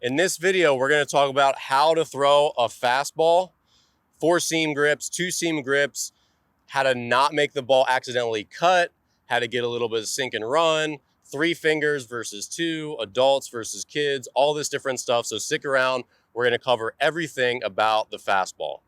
In this video, we're going to talk about how to throw a fastball, 4-seam grips, 2-seam grips, how to not make the ball accidentally cut, how to get a little bit of sink and run, 3 fingers versus 2, adults versus kids, all this different stuff. So stick around. We're going to cover everything about the fastball.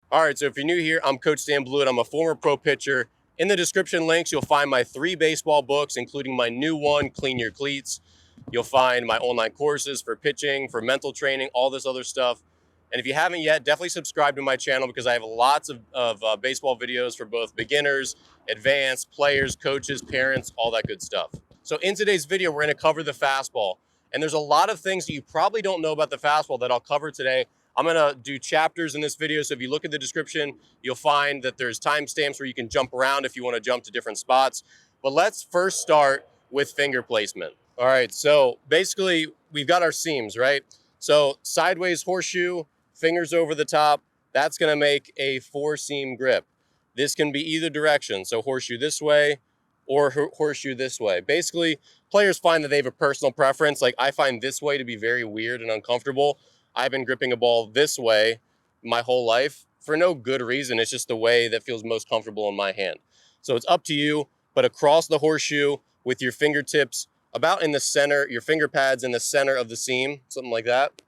All right, so if you're new here, I'm Coach Dan Blewett. I'm a former pro pitcher. In the description links, you'll find my 3 baseball books, including my new one, Clean Your Cleats. You'll find my online courses for pitching, for mental training, all this other stuff. And if you haven't yet, definitely subscribe to my channel because I have lots of baseball videos for both beginners, advanced, players, coaches, parents, all that good stuff. So in today's video, we're going to cover the fastball. And there's a lot of things that you probably don't know about the fastball that I'll cover today. I'm going to do chapters in this video, so if you look at the description, you'll find that there's timestamps where you can jump around if you want to jump to different spots. But let's first start with finger placement. All right, so basically we've got our seams, right? So sideways horseshoe, fingers over the top, that's going to make a 4-seam grip. This can be either direction, so horseshoe this way or horseshoe this way. Basically, players find that they have a personal preference. Like I find this way to be very weird and uncomfortable. I've been gripping a ball this way my whole life for no good reason. It's just the way that feels most comfortable in my hand. So it's up to you, but across the horseshoe with your fingertips about in the center, your finger pads in the center of the seam, something like that.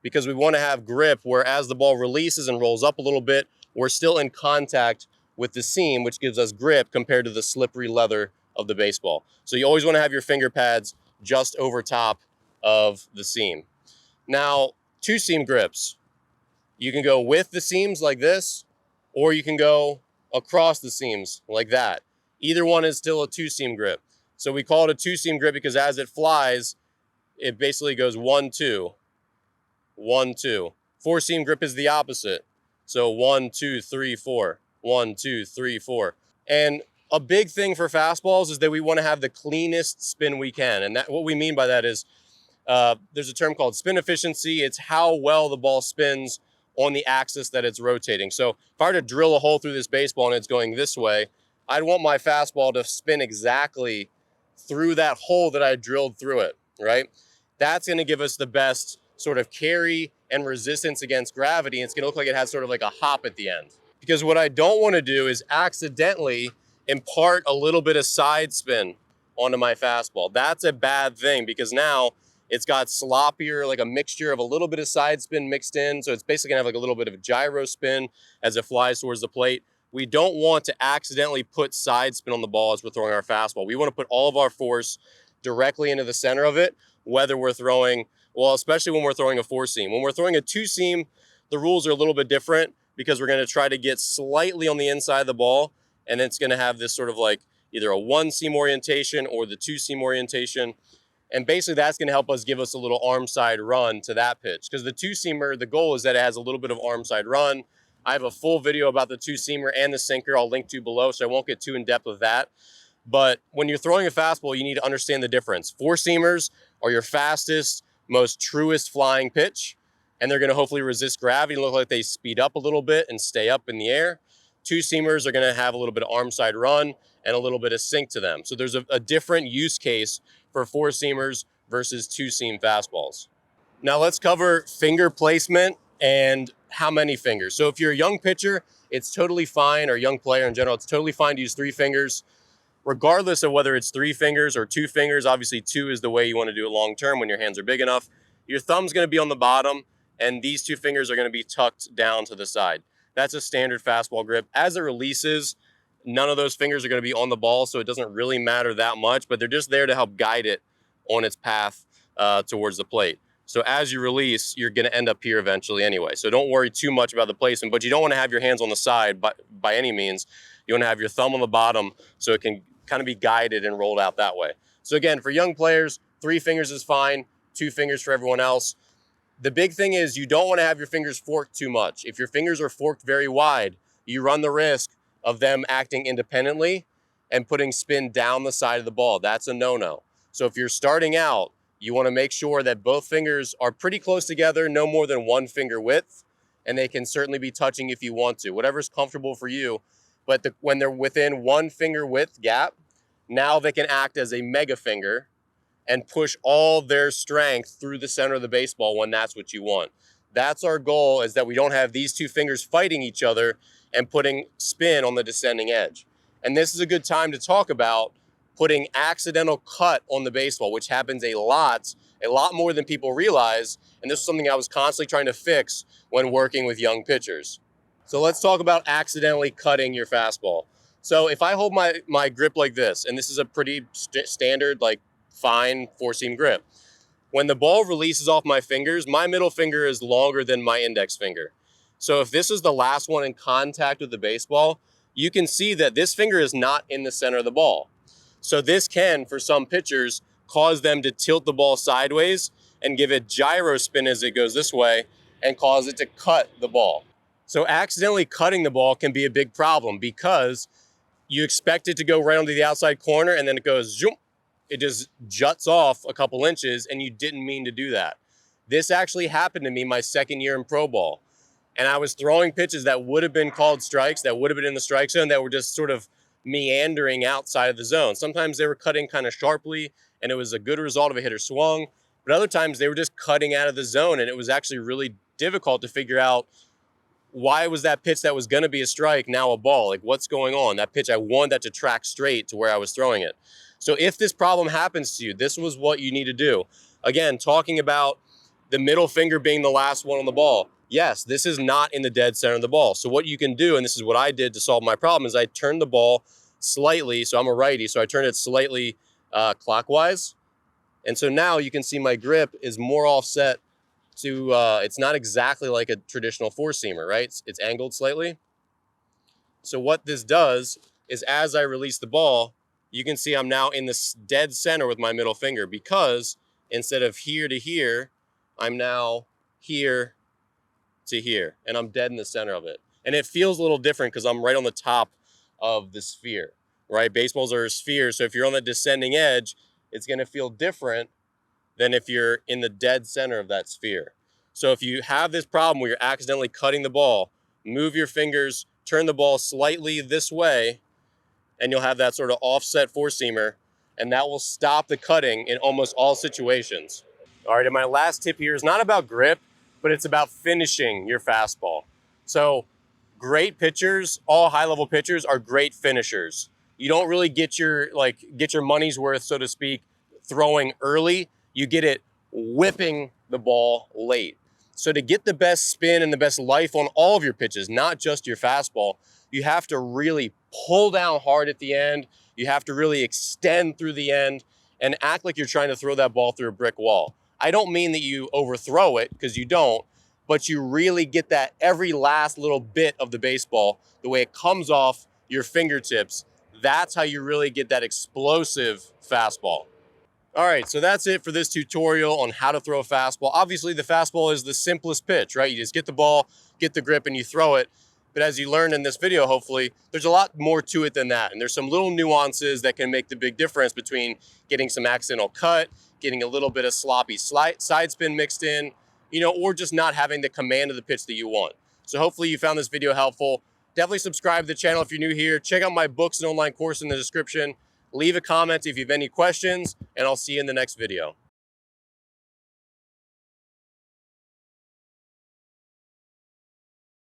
Because we want to have grip where as the ball releases and rolls up a little bit, we're still in contact with the seam, which gives us grip compared to the slippery leather of the baseball. So you always want to have your finger pads just over top of the seam. Now, 2-seam grips. You can go with the seams like this, or you can go across the seams like that. Either one is still a 2-seam grip. So we call it a 2-seam grip because as it flies, it basically goes 1, 2, 1, 2. 4-seam grip is the opposite. So 1, 2, 3, 4, 1, 2, 3, 4. And a big thing for fastballs is that we want to have the cleanest spin we can. And what we mean by that is there's a term called spin efficiency. It's how well the ball spins on the axis that it's rotating. So if I were to drill a hole through this baseball and it's going this way, I'd want my fastball to spin exactly through that hole that I drilled through it, right? That's going to give us the best sort of carry and resistance against gravity. It's going to look like it has sort of like a hop at the end. Because what I don't want to do is accidentally impart a little bit of side spin onto my fastball. That's a bad thing because now it's got sloppier, like a mixture of a little bit of side spin mixed in. So it's basically gonna have like a little bit of a gyro spin as it flies towards the plate. We don't want to accidentally put side spin on the ball as we're throwing our fastball. We want to put all of our force directly into the center of it, whether we're throwing, well, especially when we're throwing a 4-seam. When we're throwing a 2-seam, the rules are a little bit different because we're gonna try to get slightly on the inside of the ball, and it's gonna have this sort of like either a 1-seam orientation or the 2-seam orientation. And basically that's going to help us give us a little arm side run to that pitch. Because the 2-seamer, the goal is that it has a little bit of arm side run. I have a full video about the 2-seamer and the sinker I'll link to below, so I won't get too in depth with that. But when you're throwing a fastball, you need to understand the difference. 4-seamers are your fastest, most truest flying pitch, and they're going to hopefully resist gravity and look like they speed up a little bit and stay up in the air. 2-seamers are going to have a little bit of arm side run and a little bit of sink to them. So there's a different use case for 4-seamers versus 2-seam fastballs. Now let's cover finger placement and how many fingers. So if you're a young pitcher, it's totally fine, or a young player in general, it's totally fine to use 3 fingers, regardless of whether it's 3 fingers or 2 fingers. Obviously 2 is the way you want to do it long term when your hands are big enough. Your thumb's going to be on the bottom, and these 2 fingers are going to be tucked down to the side. That's a standard fastball grip. As it releases, none of those fingers are going to be on the ball, so it doesn't really matter that much, but they're just there to help guide it on its path towards the plate. So as you release, you're going to end up here eventually anyway. So don't worry too much about the placement, but you don't want to have your hands on the side by any means. You want to have your thumb on the bottom so it can kind of be guided and rolled out that way. So again, for young players, 3 fingers is fine, 2 fingers for everyone else. The big thing is you don't want to have your fingers forked too much. If your fingers are forked very wide, you run the risk of them acting independently and putting spin down the side of the ball. That's a no-no. So if you're starting out, you want to make sure that both fingers are pretty close together, no more than 1 finger width, and they can certainly be touching if you want to, whatever's comfortable for you. But when they're within 1 finger width gap, now they can act as a mega finger and push all their strength through the center of the baseball when that's what you want. That's our goal, is that we don't have these two fingers fighting each other and putting spin on the descending edge. And this is a good time to talk about putting accidental cut on the baseball, which happens a lot more than people realize. And this is something I was constantly trying to fix when working with young pitchers. So let's talk about accidentally cutting your fastball. So if I hold my grip like this, and this is a pretty standard, like fine four-seam grip, when the ball releases off my fingers, my middle finger is longer than my index finger. So if this is the last one in contact with the baseball, you can see that this finger is not in the center of the ball. So this can, for some pitchers, cause them to tilt the ball sideways and give it gyro spin as it goes this way and cause it to cut the ball. So accidentally cutting the ball can be a big problem because you expect it to go right onto the outside corner and then it goes zoom. It just juts off a couple inches and you didn't mean to do that. This actually happened to me my second year in pro ball. And I was throwing pitches that would have been called strikes, that would have been in the strike zone, that were just sort of meandering outside of the zone. Sometimes they were cutting kind of sharply and it was a good result of a hitter swung. But other times they were just cutting out of the zone and it was actually really difficult to figure out, why was that pitch that was going to be a strike now a ball? Like, what's going on? That pitch, I wanted that to track straight to where I was throwing it. So if this problem happens to you, this was what you need to do. Again, talking about the middle finger being the last one on the ball. Yes, this is not in the dead center of the ball. So what you can do, and this is what I did to solve my problem, is I turned the ball slightly. So I'm a righty, so I turned it slightly clockwise. And so now you can see my grip is more offset to, it's not exactly like a traditional four-seamer, right? It's angled slightly. So what this does is as I release the ball, you can see I'm now in the dead center with my middle finger, because instead of here to here, I'm now here to here, and I'm dead in the center of it. And it feels a little different because I'm right on the top of the sphere, right? Baseballs are a sphere, so if you're on the descending edge, it's going to feel different than if you're in the dead center of that sphere. So if you have this problem where you're accidentally cutting the ball, move your fingers, turn the ball slightly this way, and you'll have that sort of offset four-seamer, and that will stop the cutting in almost all situations. All right, and my last tip here is not about grip, but it's about finishing your fastball. So great pitchers, all high-level pitchers, are great finishers. You don't really get your money's worth, so to speak, throwing early. You get it whipping the ball late. So to get the best spin and the best life on all of your pitches, not just your fastball, you have to really pull down hard at the end. You have to really extend through the end and act like you're trying to throw that ball through a brick wall. I don't mean that you overthrow it, because you don't, but you really get that every last little bit of the baseball, the way it comes off your fingertips. That's how you really get that explosive fastball. All right, so that's it for this tutorial on how to throw a fastball. Obviously, the fastball is the simplest pitch, right? You just get the ball, get the grip, and you throw it. But as you learned in this video, hopefully, there's a lot more to it than that. And there's some little nuances that can make the big difference between getting some accidental cut, getting a little bit of sloppy side spin mixed in, or just not having the command of the pitch that you want. So hopefully you found this video helpful. Definitely subscribe to the channel if you're new here. Check out my books and online course in the description. Leave a comment if you have any questions, and I'll see you in the next video.